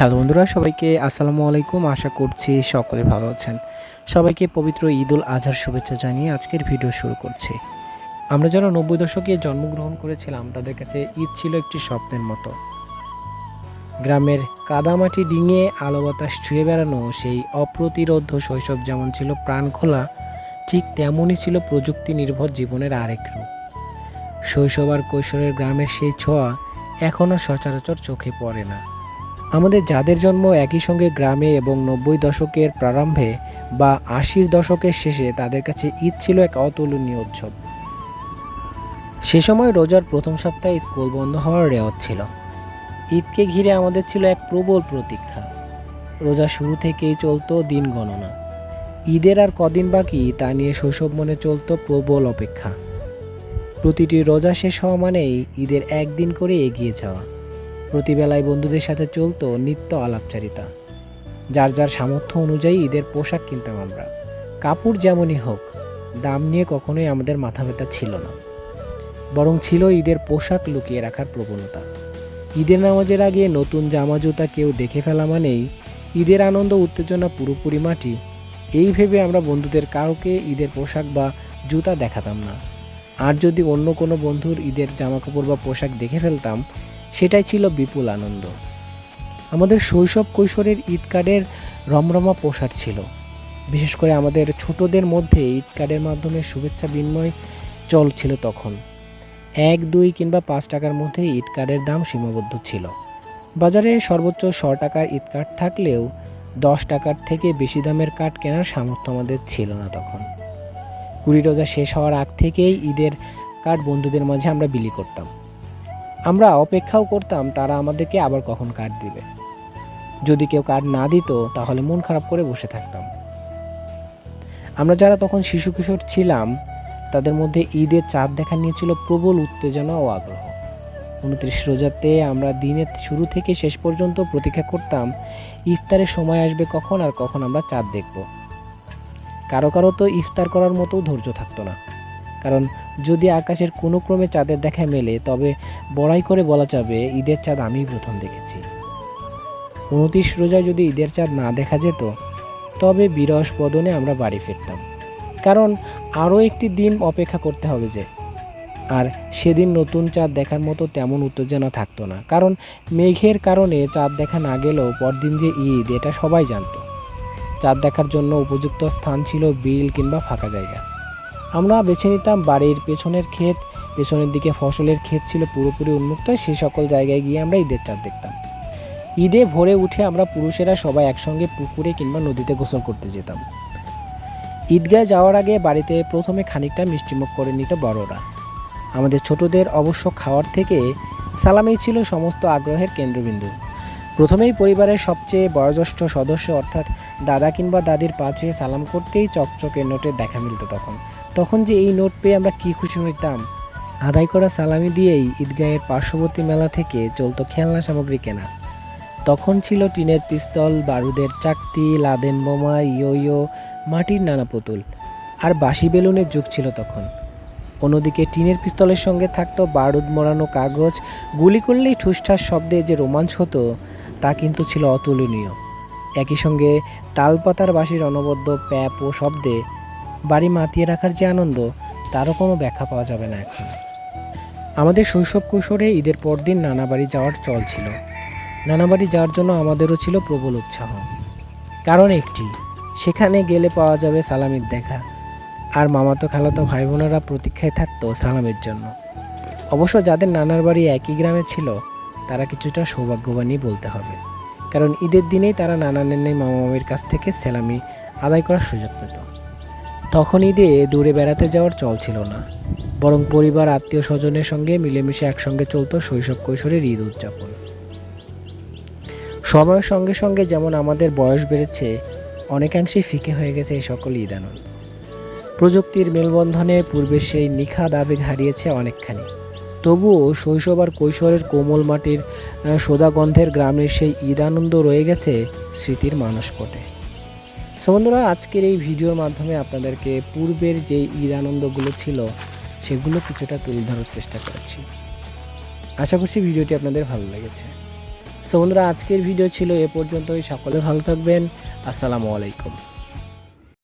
Hello বন্ধুরা, সবাইকে আসসালামু আলাইকুম। আশা করছি সকলে ভালো আছেন। সবাইকে পবিত্র ঈদ উল আজহার শুভেচ্ছা জানিয়ে আজকের ভিডিও শুরু করছি। আমরা যারা 90 দশকে জন্মগ্রহণ করেছিলাম তাদের কাছে ঈদ ছিল একটি স্বপ্নের মতো। গ্রামের কাদামাটি ডিঙিয়ে আলো বাতাস ছুঁয়ে বেড়ানো সেই অপ্রতিরোধ্য শৈশব যেমন ছিল প্রাণখোলা, ঠিক তেমনই ছিল প্রযুক্তি নির্ভর জীবনের আরেক রূপ। শৈশব আর কৈশোরের গ্রামের সেই ছোঁয়া এখনও সচরাচর চোখে পড়ে না। আমাদের যাদের জন্ম একই সঙ্গে গ্রামে এবং 90 দশকের প্রারম্ভে বা 80 দশকের শেষে, তাদের কাছে ঈদ ছিল এক অতুলনীয় উৎসব। সে সময় রোজার প্রথম সপ্তাহে স্কুল বন্ধ হওয়ার রেওয়াজ ছিল। ঈদকে ঘিরে আমাদের ছিল এক প্রবল প্রতীক্ষা। রোজা শুরু থেকেই চলতো দিন গণনা। ঈদের আর কদিন বাকি তা নিয়ে শৈশব মনে চলতো প্রবল অপেক্ষা। প্রতিটি রোজা শেষ হওয়া মানেই ঈদের একদিন করে এগিয়ে যাওয়া। প্রতিবেলায় বন্ধুদের সাথে চলতো নিত্য আলাপচারিতা। যার যার সামর্থ্য অনুযায়ী ঈদের পোশাক কিনতাম আমরা। কাপড় যেমনই হোক, দাম নিয়ে কখনোই আমাদের মাথা ব্যথা ছিল না, বরং ছিল ঈদের পোশাক লুকিয়ে রাখার প্রবণতা। ঈদের নামাজের আগে নতুন জামা জুতা কেউ দেখে ফেলা মানেই ঈদের আনন্দ উত্তেজনা পুরোপুরি মাটি। এই ভেবে আমরা বন্ধুদের কাউকে ঈদের পোশাক বা জুতা দেখাতাম না। আর যদি অন্য কোনো বন্ধুর ঈদের জামাকাপড় বা পোশাক দেখে ফেলতাম, সেটাই ছিল বিপুল আনন্দ। আমাদের শৈশব কৈশোরের ঈদ কার্ডের রমরমা প্রসার ছিল। বিশেষ করে আমাদের ছোটদের মধ্যে ঈদ কার্ডের মাধ্যমে শুভেচ্ছা বিনিময় চলছিল তখন। 1, 2 কিংবা 5 টাকার মধ্যে ঈদ কার্ডের দাম সীমাবদ্ধ ছিল। বাজারে সর্বোচ্চ 100 টাকার ঈদ কার্ড থাকলেও 10 টাকার থেকে বেশি দামের কার্ড কেনার সামর্থ্য আমাদের ছিল না তখন। 20 রোজা শেষ হওয়ার আগ থেকেই ঈদের কার্ড বন্ধুদের মাঝে আমরা বিলি করতাম। আমরা অপেক্ষাও করতাম তারা আমাদেরকে আবার কখন কার্ড দিবে। যদি কেউ কার্ড না দিত তাহলে মন খারাপ করে বসে থাকতাম। আমরা যারা তখন শিশু কিশোর ছিলাম তাদের মধ্যে ঈদের চাঁদ দেখা নিয়ে ছিল প্রবল উত্তেজনা ও আগ্রহ। 29 রোজাতে আমরা দিনের শুরু থেকে শেষ পর্যন্ত প্রতীক্ষা করতাম ইফতারের সময় আসবে কখন আর কখন আমরা চাঁদ দেখব। কারো কারো তো ইফতার করার মতো ধৈর্য থাকতো না, কারণ যদি আকাশের কোনো ক্রমে চাঁদের দেখা মেলে তবে বড়াই করে বলা যাবে ঈদের চাঁদ আমিই প্রথম দেখেছি। 29 রোজায় যদি ঈদের চাঁদ না দেখা যেত তবে বিরস বদনে আমরা বাড়ি ফিরতাম, কারণ আরও একটি দিন অপেক্ষা করতে হবে যে। আর সেদিন নতুন চাঁদ দেখার মতো তেমন উত্তেজনা থাকতো না, কারণ মেঘের কারণে চাঁদ দেখা না গেলেও পরদিন যে ঈদ এটা সবাই জানত। চাঁদ দেখার জন্য উপযুক্ত স্থান ছিল বিল কিংবা ফাঁকা জায়গা। আমরা বেছে নিতাম বাড়ির পেছনের ক্ষেত, পেছনের দিকে ফসলের ক্ষেত ছিল পুরোপুরি উন্মুক্ত, সেই সকল জায়গায় গিয়ে আমরা ঈদের চাঁদ দেখতাম। ঈদে ভোরে উঠে আমরা পুরুষেরা সবাই একসঙ্গে পুকুরে কিংবা নদীতে গোসল করতে যেতাম। ঈদগায় যাওয়ার আগে বাড়িতে প্রথমে খানিকটা মিষ্টিমুখ করে নিত বড়রা। আমাদের ছোটদের অবশ্য খাওয়ার থেকে সালামি ছিল সমস্ত আগ্রহের কেন্দ্রবিন্দু। প্রথমেই পরিবারের সবচেয়ে বয়োজ্যেষ্ঠ সদস্য অর্থাৎ দাদা কিংবা দাদির পা ছুঁয়ে সালাম করতেই চকচকে নোটের দেখা মিলত তখন যে এই নোট পেয়ে আমরা কি খুশি হইতাম। আদায় করা সালামি দিয়েই ঈদগাহের পার্শ্ববর্তী মেলা থেকে চলতো খেলনা সামগ্রী কেনা। তখন ছিল টিনের পিস্তল, বারুদের চাকতি, লাদেন বোমা, ইয়ো, মাটির নানা পুতুল আর বাঁশি বেলুনের যুগ ছিল তখন। অন্যদিকে টিনের পিস্তলের সঙ্গে থাকতো বারুদ মোড়ানো কাগজ। গুলি করলেই ঠুসঠাস শব্দে যে রোমাঞ্চ হতো তা কিন্তু ছিল অতুলনীয়। একই সঙ্গে তালপাতার বাঁশির অনবদ্য প্যাপ ও শব্দে বাড়ি মাতিয়ে রাখার যে আনন্দ, তারও কোনো ব্যাখ্যা পাওয়া যাবে না এখন। আমাদের শৈশব কৈশোরে ঈদের পরদিন নানা বাড়ি যাওয়ার চল ছিল। নানা বাড়ি যাওয়ার জন্য আমাদেরও ছিল প্রবল উৎসাহ, কারণ একটি, সেখানে গেলে পাওয়া যাবে সালামির দেখা, আর মামাতো খালাতো ভাই বোনেরা প্রতীক্ষায় থাকতো সালামের জন্য। অবশ্য যাদের নানার বাড়ি একই গ্রামে ছিল তারা কিছুটা সৌভাগ্যবানই বলতে হবে, কারণ ঈদের দিনেই তারা নানা নানি মামা মামির কাছ থেকে সালামি আদায় করার সুযোগ পেত। তখন ঈদে দূরে বেড়াতে যাওয়ার চল ছিল না, বরং পরিবার আত্মীয় স্বজনের সঙ্গে মিলেমিশে একসঙ্গে চলতো শৈশব কৈশোরের ঈদ উদযাপন। সময়ের সঙ্গে সঙ্গে যেমন আমাদের বয়স বেড়েছে, অনেকাংশেই ফিকে হয়ে গেছে এই সকল ঈদ আনন্দ। প্রযুক্তির মেলবন্ধনে পূর্বে সেই নিখাদ আবেগ হারিয়েছে অনেকখানি। তবুও শৈশব আর কৈশোরের কোমল মাটির সোদা গন্ধের গ্রামের সেই ঈদ আনন্দ রয়ে গেছে স্মৃতির মানসপটে। সো বন্ধুরা, আজকের এই ভিডিওর মাধ্যমে আপনাদেরকে পূর্বের যে ঈদ আনন্দগুলো ছিল সেগুলো কিছুটা তুলে ধরার চেষ্টা করেছি। আশা করছি ভিডিওটি আপনাদের ভালো লেগেছে। সো বন্ধুরা, আজকের ভিডিও ছিল এ পর্যন্তই। সকলে ভালো থাকবেন। আসসালামু আলাইকুম।